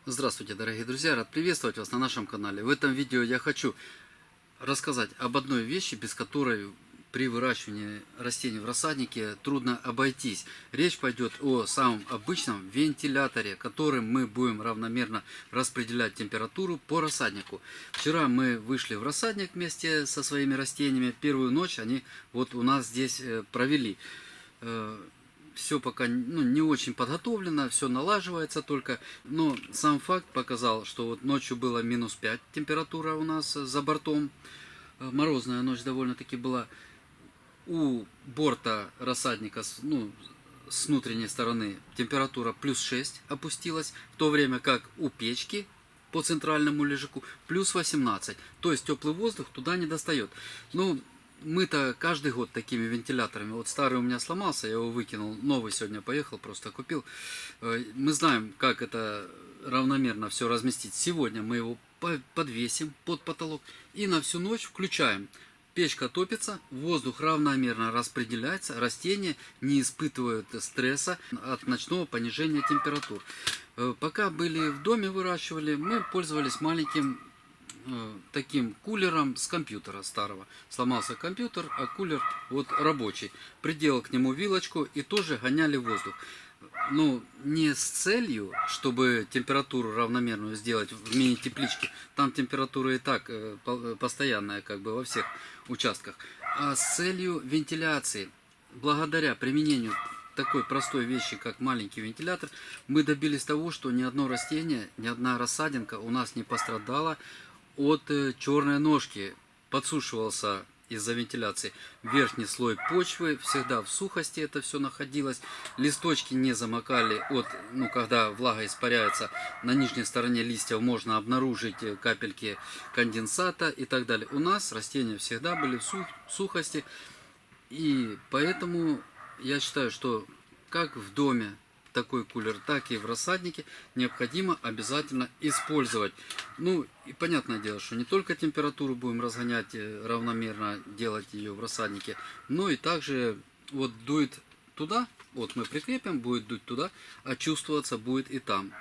Здравствуйте, дорогие друзья! Рад приветствовать вас на нашем канале. В этом видео я хочу рассказать об одной вещи, без которой при выращивании растений в рассаднике трудно обойтись. Речь пойдет о самом обычном вентиляторе, которым мы будем равномерно распределять температуру по рассаднику. Вчера мы вышли в рассадник вместе со своими растениями. Первую ночь они вот у нас здесь провели. Все пока не очень подготовлено, все налаживается только. Но сам факт показал, что вот ночью было минус 5 температура у нас за бортом. Морозная ночь довольно-таки была. У борта рассадника, с внутренней стороны, температура плюс 6 опустилась, в то время как у печки по центральному лежаку плюс 18. То есть теплый воздух туда не достает. Ну, мы-то каждый год такими вентиляторами. Вот старый у меня сломался, я его выкинул, новый сегодня поехал, просто купил. Мы знаем, как это равномерно все разместить. Сегодня мы его подвесим под потолок и на всю ночь включаем. Печка топится, воздух равномерно распределяется, растения не испытывают стресса от ночного понижения температур. Пока были в доме, выращивали, мы пользовались маленьким таким кулером с компьютера старого. Сломался компьютер, а кулер вот рабочий. Приделал к нему вилочку и тоже гоняли воздух. Ну, не с целью, чтобы температуру равномерную сделать в мини-тепличке. Там температура и так постоянная, как бы во всех участках. А с целью вентиляции. Благодаря применению такой простой вещи, как маленький вентилятор, мы добились того, что ни одно растение, ни одна рассадинка у нас не пострадала от черной ножки. Подсушивался из-за вентиляции верхний слой почвы, всегда в сухости это все находилось. Листочки не замокали от, когда влага испаряется, на нижней стороне листьев можно обнаружить капельки конденсата и так далее. У нас растения всегда были в сухости, и поэтому я считаю, что как в доме такой кулер, так и в рассаднике необходимо обязательно использовать. Ну и понятное дело, что не только температуру будем разгонять равномерно, делать ее в рассаднике, но и также вот дует туда, вот мы прикрепим, будет дуть туда, а чувствоваться будет и там.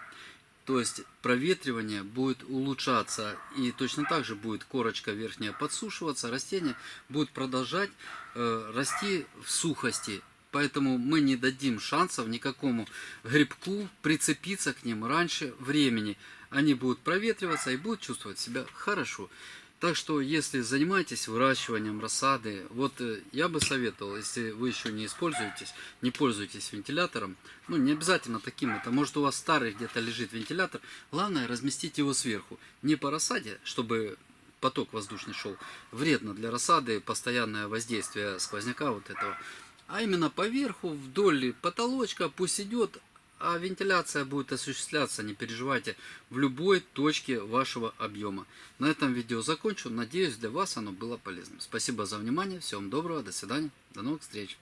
То есть проветривание будет улучшаться, и точно так же будет корочка верхняя подсушиваться, растения будут продолжать расти в сухости. Поэтому мы не дадим шансов никакому грибку прицепиться к ним раньше времени. Они будут проветриваться и будут чувствовать себя хорошо. Так что, если занимаетесь выращиванием рассады, вот я бы советовал, если вы еще не пользуетесь вентилятором, не обязательно таким, это может у вас старый где-то лежит вентилятор, главное разместить его сверху, не по рассаде, чтобы поток воздушный шел, вредно для рассады постоянное воздействие сквозняка вот этого, а именно поверху, вдоль потолочка пусть идет, а вентиляция будет осуществляться, не переживайте, в любой точке вашего объема. На этом видео закончу. Надеюсь, для вас оно было полезным. Спасибо за внимание. Всего вам доброго. До свидания. До новых встреч.